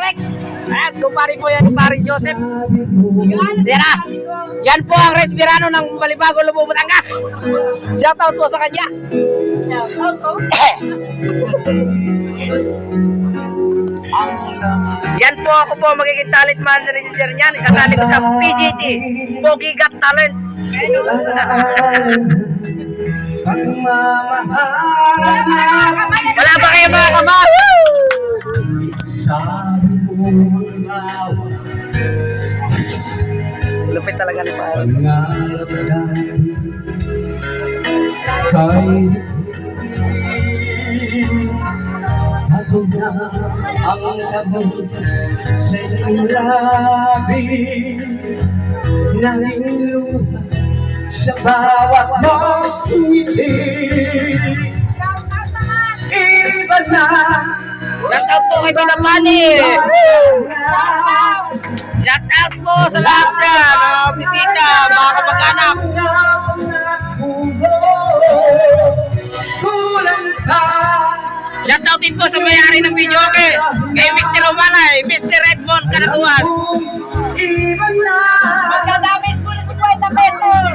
Orek. Ayan, kumpare po yan ni Paring Joseph. Yan na. Yan po ang Respirano ng Balibago, Lubao, Batangas. Shoutout po sa kanya. Yan po, ako po magiging talent manager niyan. Isasali ko sa PGT, Pogi Got Talent. Wala ba kayo mga kama? Lupit talaga ni Paring. Ako na ang labos sa iyong labi, nanginlupa sa bawat mong ngiti. Iba na. Shoutout po kay Binapani. Shoutout po sa lahat dyan, mga bisita, mga kapag-anak. Shoutout din po sa mayari ng video kay Mr. Omalay, Mr. Redmond Kanatuan. Magkadamis mo na 50 pesos.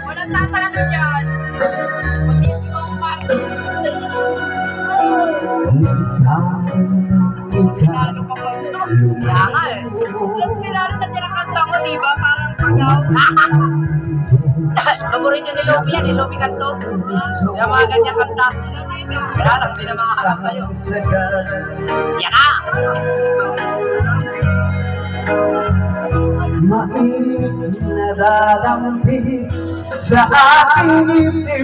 Walang tatangan dyan. Mag-isip ko ang parang. Lalo pa po ito. Kaya nga eh. Transferado na tinakanta ko, diba? Parang pagaw. Paborito ni Lopi yan, ni Lopi Kanto. Yung mga ganyan kanta. Kaya lang, hindi na makakanta yun. Yan na! Mainit na lalampi sa aking ngiti.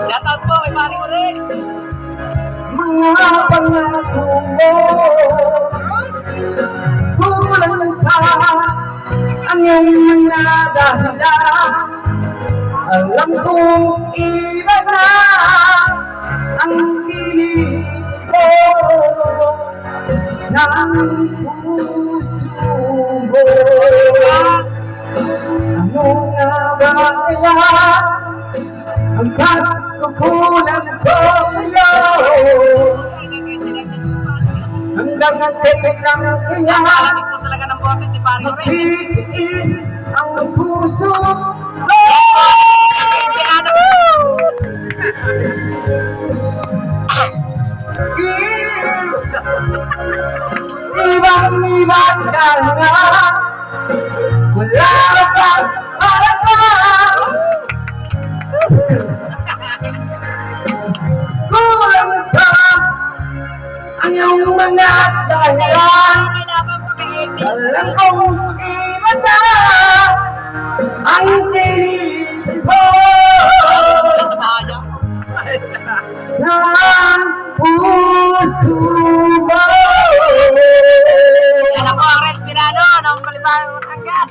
Shoutout po kay Paring Orek. Mga pangako mo, kulang pa ang iyong mga dahilan. Alam kong iba na ang kilig ko ng puso mo. Ano nga ba kaya ang pagkukulang ko sa'yo? Hanggang ang kailang kaya Malamig po talaga ng boses ni Paring Orek. magtitiis ang puso ko. Ibang-ibang ka na, wala kang harapan. Kulang pa ang iyong mga dahilan. Kailangan pag-iipin. Alam kong iba na ang tinig ko ng puso mo. Yan ako ang Respirano ng Balibago, Batangas.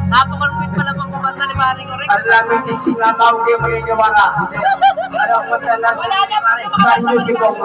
Napakalupit pala pang kumanta ni Paring Orek. Ang lamig ni sinamaw kayo magigawala. Ano ang matalas? Wala na po Paano si Bong